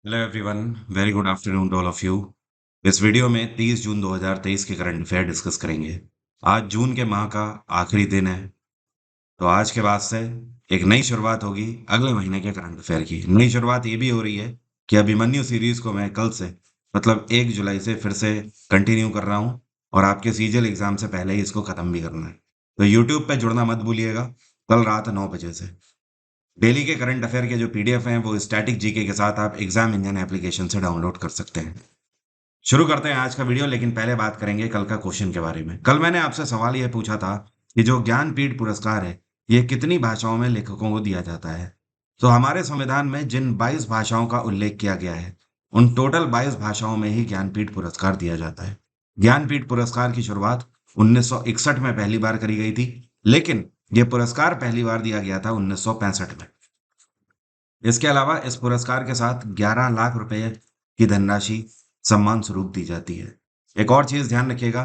Hello everyone, very good afternoon to all of you. इस video में 30 जून 2023 के current affair discuss करेंगे। आज जून के माह का आखिरी दिन है, तो आज के बाद से एक नई शुरुआत होगी अगले महीने के करंट अफेयर की। नई शुरुआत ये भी हो रही है कि अभिमन्यु सीरीज को मैं कल से मतलब 1 जुलाई से फिर से कंटिन्यू कर रहा हूँ और आपके सीजीएल एग्जाम से पहले ही इसको खत्म भी करना है। तो यूट्यूब पे जुड़ना मत भूलिएगा, कल रात 9 बजे से। डेली के करंट अफेयर के जो पीडीएफ हैं वो स्टैटिक जीके के साथ आप एग्जाम इंजन एप्लीकेशन से डाउनलोड कर सकते हैं। शुरू करते हैं आज का वीडियो, लेकिन पहले बात करेंगे कल का क्वेश्चन के बारे में। कल मैंने आपसे सवाल यह पूछा था कि जो ज्ञानपीठ पुरस्कार है ये कितनी भाषाओं में लेखकों को दिया जाता है। तो हमारे संविधान में जिन 22 भाषाओं का उल्लेख किया गया है उन टोटल 22 भाषाओं में ही ज्ञानपीठ पुरस्कार दिया जाता है। ज्ञानपीठ पुरस्कार की शुरुआत 1961 में पहली बार करी गई थी, लेकिन यह पुरस्कार पहली बार दिया गया था 1965 में। इसके अलावा इस पुरस्कार के साथ 11 लाख रुपए की धनराशि सम्मान स्वरूप दी जाती है। एक और चीज ध्यान रखिएगा,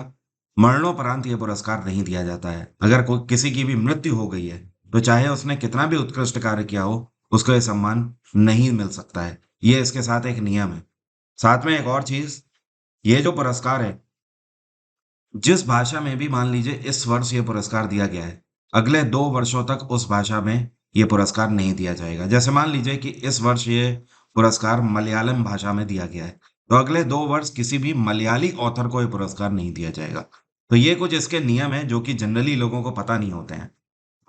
मरणोपरांत यह पुरस्कार नहीं दिया जाता है। अगर कोई किसी की भी मृत्यु हो गई है तो चाहे उसने कितना भी उत्कृष्ट कार्य किया हो, उसको यह सम्मान नहीं मिल सकता है। ये इसके साथ एक नियम है। साथ में एक और चीज, ये जो पुरस्कार है, जिस भाषा में भी मान लीजिए इस वर्ष ये पुरस्कार दिया गया है, अगले 2 वर्षों तक उस भाषा में ये पुरस्कार नहीं दिया जाएगा। जैसे मान लीजिए कि इस वर्ष ये पुरस्कार मलयालम भाषा में दिया गया है, तो अगले 2 वर्ष किसी भी मलयाली ऑथर को ये पुरस्कार नहीं दिया जाएगा। तो ये कुछ इसके नियम हैं जो कि जनरली लोगों को पता नहीं होते हैं।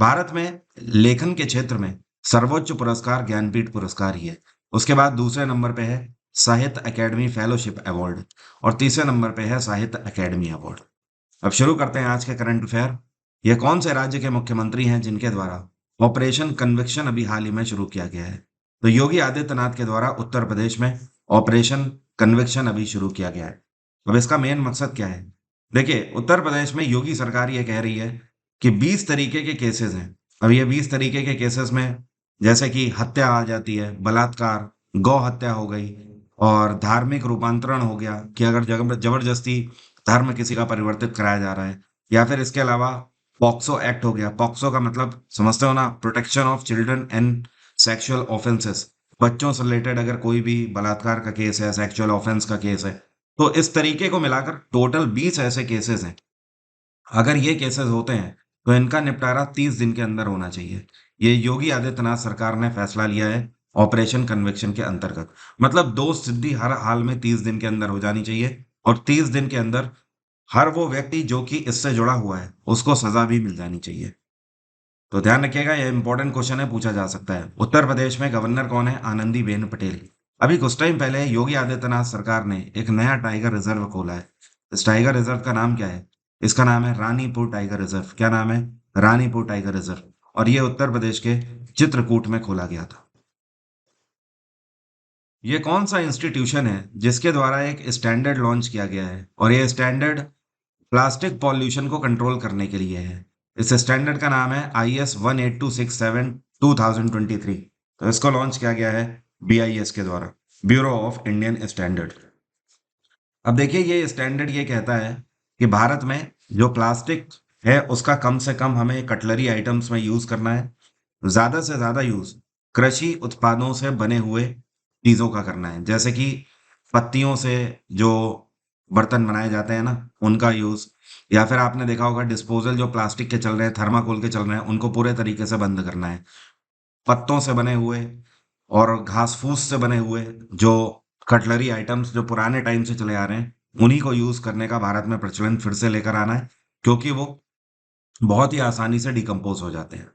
भारत में लेखन के क्षेत्र में सर्वोच्च पुरस्कार ज्ञानपीठ पुरस्कार ही है। उसके बाद दूसरे नंबर पे है साहित्य अकेडमी फेलोशिप अवार्ड और तीसरे नंबर पे है साहित्य अकेडमी अवार्ड। अब शुरू करते हैं आज के करंट अफेयर। यह कौन से राज्य के मुख्यमंत्री हैं जिनके द्वारा ऑपरेशन कन्विक्शन अभी हाल ही में शुरू किया गया है? तो योगी आदित्यनाथ के द्वारा उत्तर प्रदेश में ऑपरेशन कन्विक्शन अभी शुरू किया गया है। अब इसका मेन मकसद क्या है? देखिए, उत्तर प्रदेश में योगी सरकार ये कह रही है कि 20 तरीके के केसेस हैं। अब ये 20 तरीके के केसेस में जैसे कि हत्या आ जाती है, बलात्कार, गौ हत्या हो गई और धार्मिक रूपांतरण हो गया कि अगर जबरदस्ती धर्म किसी का परिवर्तित कराया जा रहा है, या फिर इसके अलावा पॉक्सो एक्ट हो गया। पॉक्सो का मतलब समझते हो ना, protection of children and sexual offences. बच्चों से रिलेटेड अगर कोई भी बलात्कार का केस है, सेक्सुअल ऑफेंस का केस है, तो इस तरीके को मिलाकर टोटल 20 ऐसे केसेस हैं। अगर ये केसेस होते हैं तो इनका निपटारा 30 दिन के अंदर होना चाहिए। ये योगी आदित्यनाथ सरकार ने फैसला लिया है ऑपरेशन कन्विक्शन के अंतर्गत। मतलब दोष सिद्धि हर हाल में 30 दिन के अंदर हो जानी चाहिए और 30 दिन के अंदर हर वो व्यक्ति जो कि इससे जुड़ा हुआ है उसको सजा भी मिल जानी चाहिए। तो ध्यान रखिएगा, यह इंपॉर्टेंट क्वेश्चन है, पूछा जा सकता है। उत्तर प्रदेश में गवर्नर कौन है? आनंदीबेन पटेल। अभी कुछ टाइम पहले योगी आदित्यनाथ सरकार ने एक नया टाइगर रिजर्व खोला है। इस टाइगर रिजर्व का नाम क्या है? इसका नाम है रानीपुर टाइगर रिजर्व। क्या नाम है? Ranipur tiger reserve. और ये उत्तर प्रदेश के चित्रकूट में खोला गया था। ये कौन सा इंस्टीट्यूशन है जिसके द्वारा एक स्टैंडर्ड लॉन्च किया गया है और ये स्टैंडर्ड प्लास्टिक पॉल्यूशन को कंट्रोल करने के लिए है? इस स्टैंडर्ड का नाम है IS 18267 2023। तो इसको लॉन्च किया गया है BIS के द्वारा, ब्यूरो ऑफ इंडियन स्टैंडर्ड। अब देखिए, ये स्टैंडर्ड ये कहता है कि भारत में जो प्लास्टिक है उसका कम से कम हमें कटलरी आइटम्स में यूज करना है। ज्यादा से ज्यादा यूज कृषि उत्पादों से बने हुए चीजों का करना है, जैसे कि पत्तियों से जो बर्तन बनाए जाते हैं ना, उनका यूज। या फिर आपने देखा होगा डिस्पोजल जो प्लास्टिक के चल रहे हैं, थर्माकोल के चल रहे हैं, उनको पूरे तरीके से बंद करना है। पत्तों से बने हुए और घास फूस से बने हुए जो कटलरी आइटम्स जो पुराने टाइम से चले आ रहे हैं, उन्हीं को यूज करने का भारत में प्रचलन फिर से लेकर आना है, क्योंकि वो बहुत ही आसानी से डिकम्पोज हो जाते हैं।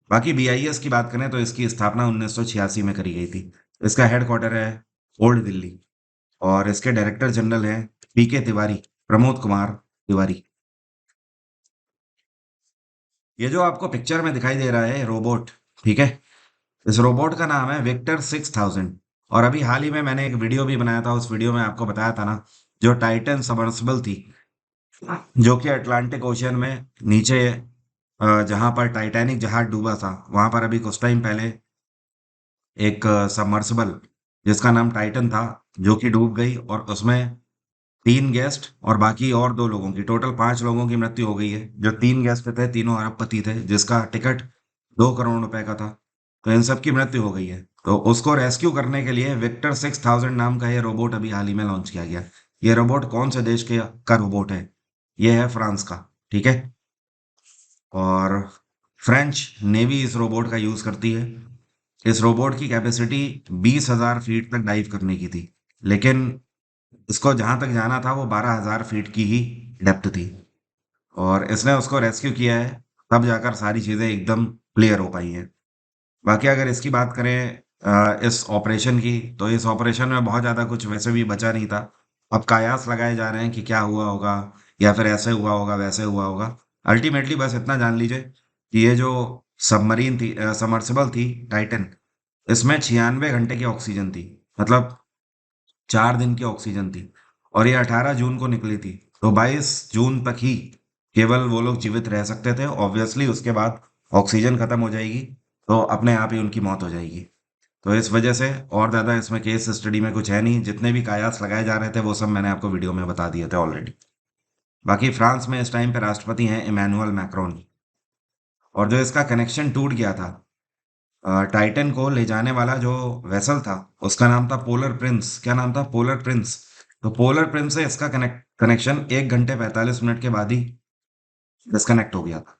बाकी BIS की बात करें तो इसकी स्थापना 1986 में करी गई थी। इसका हेडक्वार्टर है ओल्ड दिल्ली और इसके डायरेक्टर जनरल हैं PK तिवारी, प्रमोद कुमार तिवारी। ये जो आपको पिक्चर में दिखाई दे रहा है रोबोट, ठीक है, इस रोबोट का नाम है विक्टर 6000। और अभी हाल ही में मैंने एक वीडियो भी बनाया था, उस वीडियो में आपको बताया था ना, जो टाइटन सबमर्सिबल थी, जो कि अटलांटिक ओशियन में नीचे जहां पर टाइटैनिक जहाज डूबा था, वहां पर अभी कुछ टाइम पहले एक सबमर्सिबल जिसका नाम टाइटन था, जो कि डूब गई और उसमें 3 गेस्ट और बाकी और 2 लोगों की, टोटल 5 लोगों की मृत्यु हो गई है। जो 3 गेस्ट थे, तीनों अरबपति थे, जिसका टिकट 2 करोड़ रुपए का था। तो इन सब की मृत्यु हो गई है। तो उसको रेस्क्यू करने के लिए विक्टर 6000 नाम का ये रोबोट अभी हाल ही में लॉन्च किया गया। ये रोबोट कौन से देश के का रोबोट है? ये है फ्रांस का। ठीक है। और फ्रेंच नेवी इस रोबोट का यूज करती है। इस रोबोट की कैपेसिटी 20,000 फीट तक डाइव करने की थी, लेकिन इसको जहां तक जाना था वो 12,000 फीट की ही डेप्थ थी। और इसने उसको रेस्क्यू किया है, तब जाकर सारी चीजें एकदम क्लियर हो पाई हैं। बाकी अगर इसकी बात करें इस ऑपरेशन की, तो इस ऑपरेशन में बहुत ज़्यादा कुछ वैसे भी बचा नहीं था। अब कयास लगाए जा रहे हैं कि क्या हुआ होगा, या फिर ऐसे हुआ होगा वैसे हुआ होगा। अल्टीमेटली बस इतना जान लीजिए कि ये जो सबमरीन थी, सबमर्सिबल थी टाइटन, इसमें 96 घंटे की ऑक्सीजन थी। मतलब 4 दिन की ऑक्सीजन थी। और ये 18 जून को निकली थी। तो 22 जून तक ही केवल वो लोग जीवित रह सकते थे। ऑब्वियसली उसके बाद ऑक्सीजन खत्म हो जाएगी, तो अपने आप ही उनकी मौत हो जाएगी। तो इस वजह से और ज़्यादा इसमें केस स्टडी में कुछ है नहीं। जितने भी कायास लगाए जा रहे थे वो सब मैंने आपको वीडियो में बता दिए थे ऑलरेडी। बाकी फ्रांस में इस टाइम पे राष्ट्रपति हैं इमैनुअल मैक्रोन। और जो इसका कनेक्शन टूट गया था, टाइटन को ले जाने वाला जो वेसल था, उसका नाम था पोलर प्रिंस। क्या नाम था? Polar Prince. तो पोलर प्रिंस से इसका कनेक्शन 1 घंटे 45 मिनट के बाद ही डिस्कनेक्ट हो गया था।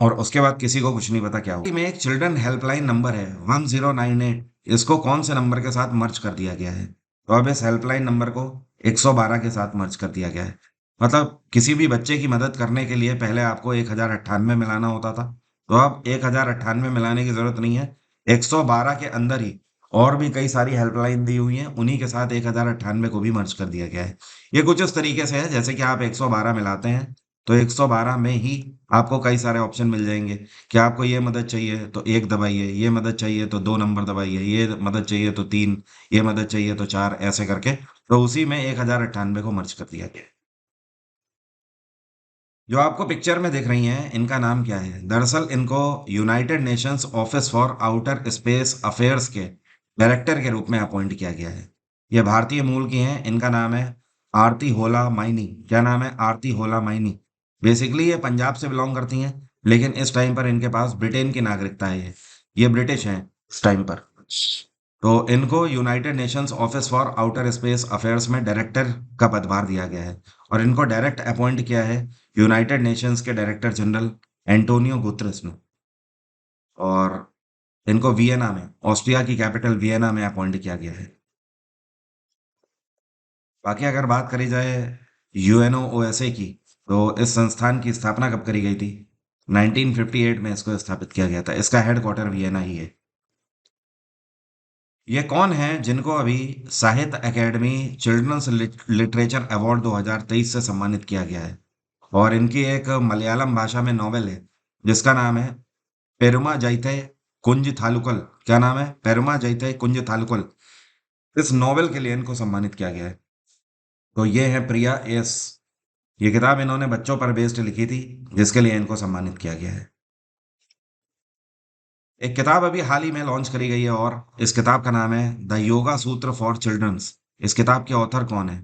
और उसके बाद किसी को कुछ नहीं पता क्या हुआ। में एक चिल्ड्रन हेल्पलाइन नंबर है 1098। इसको कौन से नंबर के साथ मर्ज कर दिया गया है? तो अब इस हेल्पलाइन नंबर को 112 के साथ मर्ज कर दिया गया है। मतलब किसी भी बच्चे की मदद करने के लिए पहले आपको 1098 मिलाना होता था। तो अब 1098 मिलाने की जरूरत नहीं है। 112 के अंदर ही और भी कई सारी हेल्पलाइन दी हुई हैं, उन्हीं के साथ 1098 को भी मर्ज कर दिया गया है। ये कुछ इस तरीके से है जैसे कि आप 112 मिलाते हैं, तो 112 में ही आपको कई सारे ऑप्शन मिल जाएंगे कि आपको ये मदद चाहिए तो एक दबाइए, ये मदद चाहिए तो 2 नंबर दबाइए, ये मदद चाहिए तो 3, ये मदद चाहिए तो 4, ऐसे करके। तो उसी में 1098 को मर्ज कर दिया गया। जो आपको पिक्चर में दिख रही हैं, इनका नाम क्या है? दरअसल इनको United Nations office for outer space affairs के डायरेक्टर के रूप में अपॉइंट किया गया है। ये भारतीय मूल की हैं। इनका नाम है आरती होला माइनी। क्या नाम है? आरती होला माइनी। बेसिकली ये पंजाब से बिलोंग करती हैं, लेकिन इस टाइम पर इनके पास ब्रिटेन की नागरिकता है। ये ब्रिटिश हैं इस टाइम पर। तो इनको United Nations office for outer space affairs में डायरेक्टर का पदभार दिया गया है। और इनको डायरेक्ट अपॉइंट किया है यूनाइटेड नेशंस के डायरेक्टर जनरल एंटोनियो गुतरस ने। और इनको वियना में, ऑस्ट्रिया की कैपिटल वियना में अपॉइंट किया गया है। बाकी अगर बात करी जाए यूएनओओएसए की, तो इस संस्थान की स्थापना कब करी गई थी? 1958 में इसको स्थापित किया गया था। इसका हेडक्वार्टर वियना ही है। ये कौन है जिनको अभी साहित्य अकेडमी चिल्ड्रंस लिटरेचर अवार्ड 2023 से सम्मानित किया गया है? और इनकी एक मलयालम भाषा में नॉवेल है जिसका नाम है पेरुमा जैथे कुंज थालुकल। क्या नाम है? पेरुमा जैथे कुंज थालुकल। इस नॉवेल के लिए इनको सम्मानित किया गया है। तो ये है प्रिया एस। ये किताब इन्होंने बच्चों पर बेस्ड लिखी थी, जिसके लिए इनको सम्मानित किया गया है। एक किताब अभी हाल ही में लॉन्च करी गई है, और इस किताब का नाम है द योगा सूत्र फॉर चिल्ड्रंस। इस किताब के ऑथर कौन है?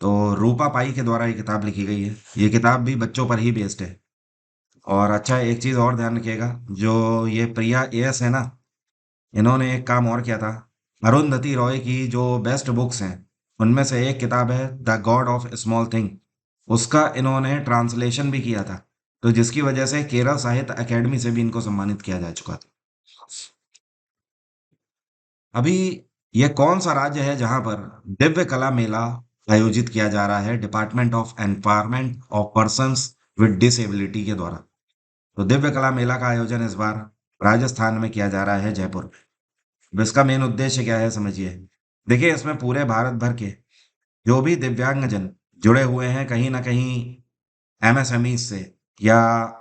तो रूपा पाई के द्वारा ये किताब लिखी गई है। ये किताब भी बच्चों पर ही बेस्ड है। और अच्छा, एक चीज़ और ध्यान रखिएगा, जो ये प्रिया एस है ना, इन्होंने एक काम और किया था। अरुंधति रॉय की जो बेस्ट बुक्स हैं, उनमें से एक किताब है the God of small thing. उसका इन्होंने ट्रांसलेशन भी किया था। तो जिसकी वजह से केरल साहित्य अकेडमी से भी इनको सम्मानित किया जा चुका था। अभी ये कौन सा राज्य है जहां पर दिव्य कला मेला आयोजित किया जा रहा है department of empowerment of persons with disability के द्वारा? तो दिव्य कला मेला का आयोजन इस बार राजस्थान में किया जा रहा है, जयपुर में। अब इसका मेन उद्देश्य क्या है समझिए। देखिए, इसमें पूरे भारत भर के जो भी दिव्यांगजन जुड़े हुए हैं कहीं ना कहीं एमएसएमई से, या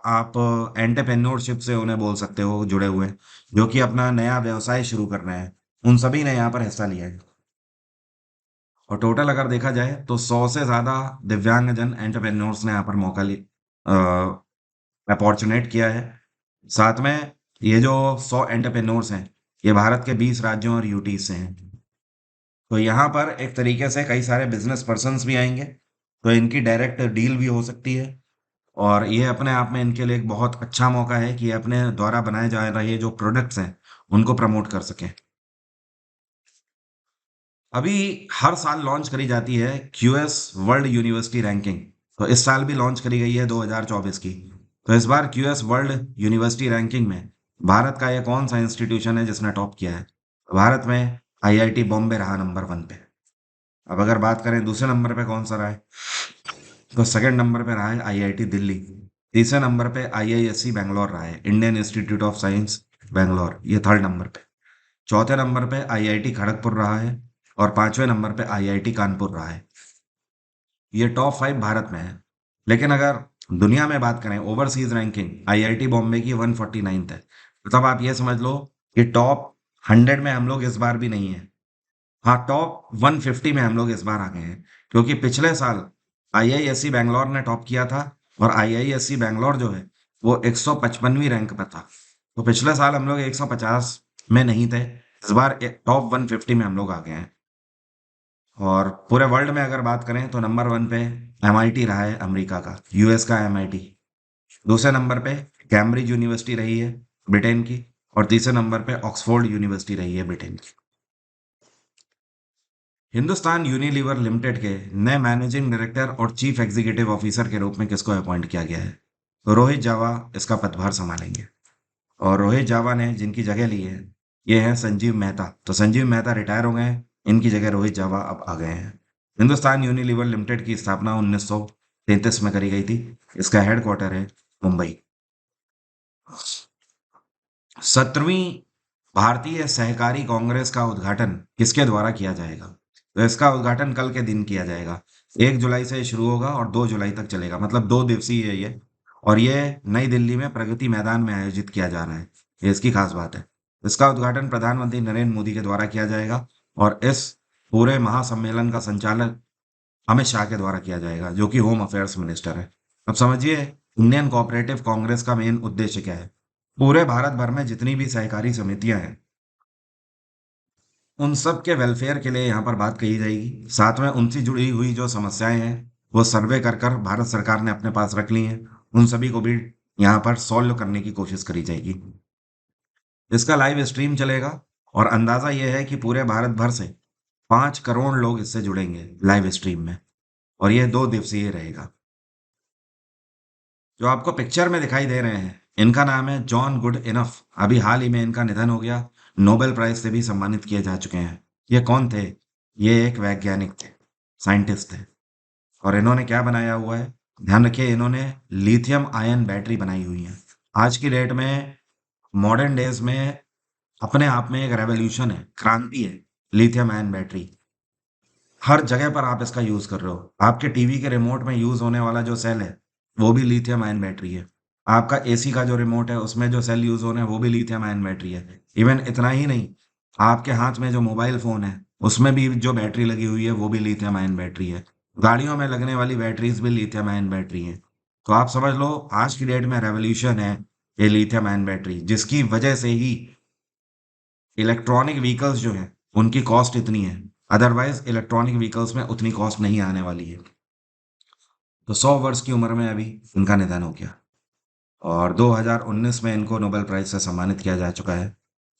आप एंटरप्रेन्योरशिप से उन्हें बोल सकते हो, जुड़े हुए हैं, जो कि अपना नया व्यवसाय शुरू कर रहे हैं, उन सभी ने यहाँ पर हिस्सा लिया है। और टोटल अगर देखा जाए तो 100 से ज़्यादा दिव्यांगजन एंटरप्रेन्योर्स ने यहाँ पर मौका अपॉर्चुनेट किया है। साथ में ये जो 100 एंटरप्रेन्योर्स हैं, ये भारत के 20 राज्यों और यूटी से हैं। तो यहाँ पर एक तरीके से कई सारे बिजनेस पर्सन्स भी आएंगे, तो इनकी डायरेक्ट डील भी हो सकती है। और ये अपने आप में इनके लिए एक बहुत अच्छा मौका है कि ये अपने द्वारा बनाए जा रहे जो प्रोडक्ट्स हैं उनको प्रमोट कर सकें। अभी हर साल लॉन्च करी जाती है क्यूएस वर्ल्ड यूनिवर्सिटी रैंकिंग। तो इस साल भी लॉन्च करी गई है 2024 की। तो इस बार क्यूएस वर्ल्ड यूनिवर्सिटी रैंकिंग में भारत का ये कौन सा इंस्टीट्यूशन है जिसने टॉप किया है? तो भारत में आईआईटी बॉम्बे रहा नंबर 1 पे। अब अगर बात करें दूसरे नंबर पे कौन सा रहा है, तो सेकंड नंबर पे रहा है आईआईटी दिल्ली। तीसरे नंबर पे आईआईएससी बैंगलोर रहा है, Indian institute of science Bangalore, ये थर्ड नंबर पे। चौथे नंबर पे आईआईटी खड़गपुर रहा है और पांचवें नंबर पे आईआईटी कानपुर रहा है। ये टॉप 5 भारत में है। लेकिन अगर दुनिया में बात करें ओवरसीज रैंकिंग, आईआईटी बॉम्बे की 149th है। मतलब आप ये समझ लो कि टॉप 100 में हम लोग इस बार भी नहीं है। हाँ, टॉप 150 में हम लोग इस बार आ गए हैं, क्योंकि पिछले साल आईआईएससी बैंगलोर ने टॉप किया था और आईआईएससी बैंगलोर जो है वो 155वीं रैंक पर था। तो पिछले साल हम लोग 150 में नहीं थे, इस बार टॉप 150 में हम लोग आ गए हैं। और पूरे वर्ल्ड में अगर बात करें तो नंबर 1 पे एमआईटी रहा है, अमेरिका का, यूएस का एमआईटी। दूसरे नंबर पे कैम्ब्रिज यूनिवर्सिटी रही है, ब्रिटेन की। और तीसरे नंबर पे ऑक्सफोर्ड यूनिवर्सिटी रही है, ब्रिटेन की। हिंदुस्तान यूनिलीवर लिमिटेड के नए मैनेजिंग डायरेक्टर और चीफ एग्जीक्यूटिव ऑफिसर के रूप में किसको अपॉइंट किया गया है? तो रोहित जावा इसका पदभार संभालेंगे। और रोहित जावा ने जिनकी जगह ली है ये है संजीव मेहता। तो संजीव मेहता रिटायर हो गए हैं, इनकी जगह रोहित जावा अब आ गए हैं। हिंदुस्तान यूनिलीवर लिमिटेड की स्थापना 1933 में करी गई थी। इसका हेडक्वार्टर है मुंबई। 17वीं भारतीय सहकारी कांग्रेस का उद्घाटन किसके द्वारा किया जाएगा? तो इसका उद्घाटन कल के दिन किया जाएगा। 1 जुलाई से शुरू होगा और 2 जुलाई तक चलेगा, मतलब 2 दिवसीय है ये। और ये नई दिल्ली में प्रगति मैदान में आयोजित किया जा रहा है। ये इसकी खास बात है। इसका उद्घाटन प्रधानमंत्री नरेंद्र मोदी के द्वारा किया जाएगा और इस पूरे महासम्मेलन का संचालन अमित शाह के द्वारा किया जाएगा, जो कि होम अफेयर्स मिनिस्टर है। अब समझिए इंडियन कोऑपरेटिव कांग्रेस का मेन उद्देश्य क्या है। पूरे भारत भर में जितनी भी सहकारी समितियां हैं उन सब के वेलफेयर के लिए यहाँ पर बात कही जाएगी। साथ में उनसे जुड़ी हुई जो समस्याएं हैं वो सर्वे कर कर भारत सरकार ने अपने पास रख ली हैं, उन सभी को भी यहाँ पर सॉल्व करने की कोशिश करी जाएगी। इसका लाइव स्ट्रीम चलेगा और अंदाजा ये है कि पूरे भारत भर से 5 करोड़ लोग इससे जुड़ेंगे लाइव स्ट्रीम में। और ये 2 दिवसीय रहेगा। जो आपको पिक्चर में दिखाई दे रहे हैं इनका नाम है जॉन गुड इनफ। अभी हाल ही में इनका निधन हो गया। नोबेल प्राइज से भी सम्मानित किए जा चुके हैं। ये कौन थे? ये एक वैज्ञानिक थे, साइंटिस्ट थे। और इन्होंने क्या बनाया हुआ है? ध्यान रखिए, इन्होंने लिथियम आयन बैटरी बनाई हुई है। आज की डेट में मॉडर्न डेज में अपने आप में एक रेवोल्यूशन है, क्रांति है। लिथियम आयन बैटरी हर जगह पर आप इसका यूज कर रहे हो। आपके टीवी के रिमोट में यूज होने वाला जो सेल है वो भी लिथियम आयन बैटरी है। आपका एसी का जो रिमोट है उसमें जो सेल यूज होने हैं वो भी लिथियम आयन बैटरी है। इवन इतना ही नहीं, आपके हाथ में जो मोबाइल फोन है उसमें भी जो बैटरी लगी हुई है वो भी लिथियम आयन बैटरी है। गाड़ियों में लगने वाली बैटरीज भी लिथियम आयन बैटरी है। तो आप समझ लो आज की डेट में रेवोल्यूशन है ये लिथियम आयन बैटरी, जिसकी वजह से ही इलेक्ट्रॉनिक व्हीकल्स जो हैं उनकी कॉस्ट इतनी है। अदरवाइज इलेक्ट्रॉनिक व्हीकल्स में उतनी कॉस्ट नहीं आने वाली है। तो 100 वर्ष की उम्र में अभी इनका निधन हो गया और 2019 में इनको नोबेल प्राइज से सम्मानित किया जा चुका है।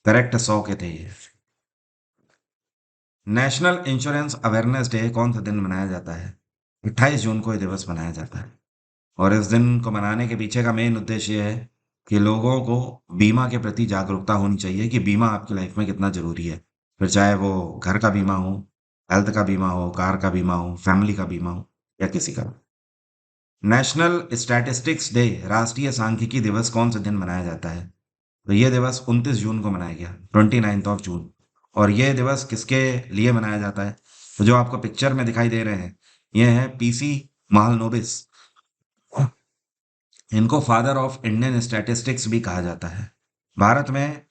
करेक्ट 100 के थे ये। नेशनल इंश्योरेंस अवेयरनेस डे कौन सा दिन मनाया जाता है? 28 जून को ये दिवस मनाया जाता है। और इस दिन को मनाने के पीछे का मेन उद्देश्य ये है कि लोगों को बीमा के प्रति जागरूकता होनी चाहिए कि बीमा आपकी लाइफ में कितना जरूरी है। फिर चाहे वो घर का बीमा हो, हेल्थ का बीमा हो, कार का बीमा हो, फैमिली का बीमा हो या किसी का। नेशनल स्टैटिस्टिक्स डे, राष्ट्रीय सांख्यिकी दिवस कौन से दिन मनाया जाता है? तो ये दिवस 29 जून को मनाया गया, 29th of June। और ये दिवस किसके लिए मनाया जाता है? तो जो आपको पिक्चर में दिखाई दे रहे हैं ये है पीसी महालनोबिस। इनको फादर ऑफ इंडियन स्टैटिस्टिक्स भी कहा जाता है। भारत में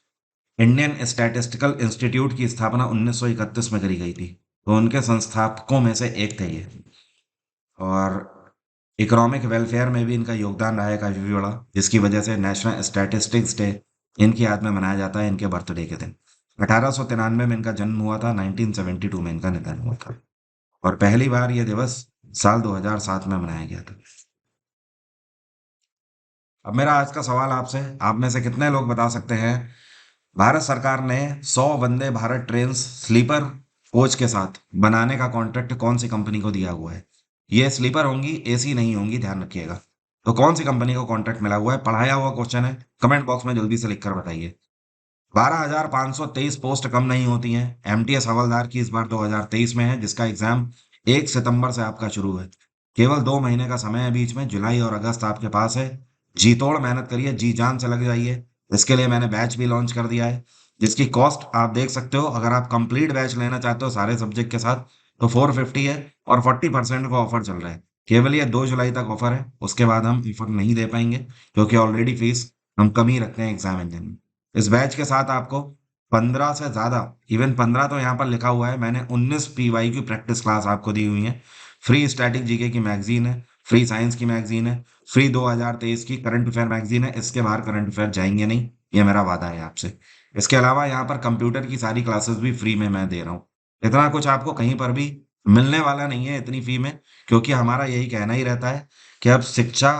इंडियन स्टैटिस्टिकल इंस्टीट्यूट की स्थापना 1931 में करी गई थी। तो उनके संस्थापकों में से एक थे ये। और इकोनॉमिक वेलफेयर में भी इनका योगदान रहा है काफी बड़ा, जिसकी वजह से नेशनल स्टैटिस्टिक्स डे इनकी याद में मनाया जाता है, इनके बर्थडे के दिन। 1893 में इनका जन्म हुआ था, 1972 में इनका निधन हुआ था। और पहली बार यह दिवस साल 2007 में मनाया गया था। अब मेरा आज का सवाल आपसे, आप में से कितने लोग बता सकते हैं भारत सरकार ने 100 Vande Bharat train sleeper coach के साथ बनाने का कॉन्ट्रैक्ट कौन सी कंपनी को दिया हुआ है? ये स्लीपर होंगी, एसी नहीं होंगी, ध्यान रखिएगा। तो कौन सी कंपनी को कॉन्ट्रैक्ट मिला हुआ है? पढ़ाया हुआ क्वेश्चन है, कमेंट बॉक्स में जल्दी से लिखकर बताइए। 12,523 पोस्ट कम नहीं होती हैं। एमटीएस हवलदार की इस बार 2023 में है, जिसका एग्जाम 1 सितंबर से आपका शुरू है। केवल 2 महीने का समय है बीच में, जुलाई और अगस्त आपके पास है। जी तोड़ मेहनत करिए, जी जान से लग जाइए। इसके लिए मैंने बैच भी लॉन्च कर दिया है, जिसकी कॉस्ट आप देख सकते हो। अगर आप कंप्लीट बैच लेना चाहते हो सारे सब्जेक्ट के साथ, तो 450 है और 40% का ऑफर चल रहा है। केवल ये 2 जुलाई तक ऑफर है, उसके बाद हम ऑफर नहीं दे पाएंगे, क्योंकि ऑलरेडी फीस हम कम ही रखते हैं एग्जाम इंजन में। इस बैच के साथ आपको 15 से ज़्यादा, इवन 15 तो यहाँ पर लिखा हुआ है, मैंने 19 पीवाई की प्रैक्टिस क्लास आपको दी हुई है। फ्री स्टैटिक जीके की मैगजीन है, फ्री साइंस की मैगजीन है, फ्री 2023 की करंट अफेयर मैगजीन है। इसके बाहर करंट अफेयर जाएंगे नहीं, ये मेरा वादा है आपसे। इसके अलावा यहाँ पर कंप्यूटर की सारी क्लासेस भी फ्री में मैं दे रहा हूँ। इतना कुछ आपको कहीं पर भी मिलने वाला नहीं है इतनी फी में, क्योंकि हमारा यही कहना ही रहता है कि अब शिक्षा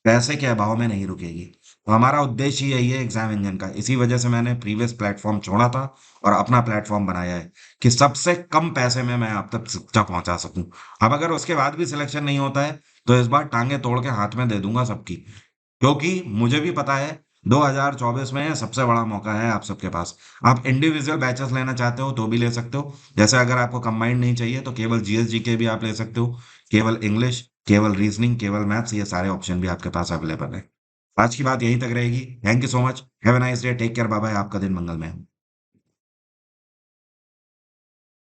पैसे के अभाव में नहीं रुकेगी। तो हमारा उद्देश्य ही यही है एग्जाम इंजन का। इसी वजह से मैंने प्रीवियस प्लेटफॉर्म छोड़ा था और अपना प्लेटफॉर्म बनाया है, कि सबसे कम पैसे में मैं आप तक शिक्षा पहुंचा सकूं। अब अगर उसके बाद भी सिलेक्शन नहीं होता है, तो इस बार टांगे तोड़ के हाथ में दे दूंगा सबकी, क्योंकि मुझे भी पता है 2024 में सबसे बड़ा मौका है आप सबके पास। आप इंडिविजुअल बैचेस लेना चाहते हो तो भी ले सकते हो। जैसे अगर आपको कंबाइंड नहीं चाहिए, तो केवल जीएस जीके भी आप ले सकते हो, केवल इंग्लिश, केवल रीजनिंग, केवल मैथ्स, ये सारे ऑप्शन भी आपके पास अवेलेबल है। आज की बात यहीं तक रहेगी। Thank you so much, have a nice day, take care, bye bye, आपका दिन मंगलमय हो।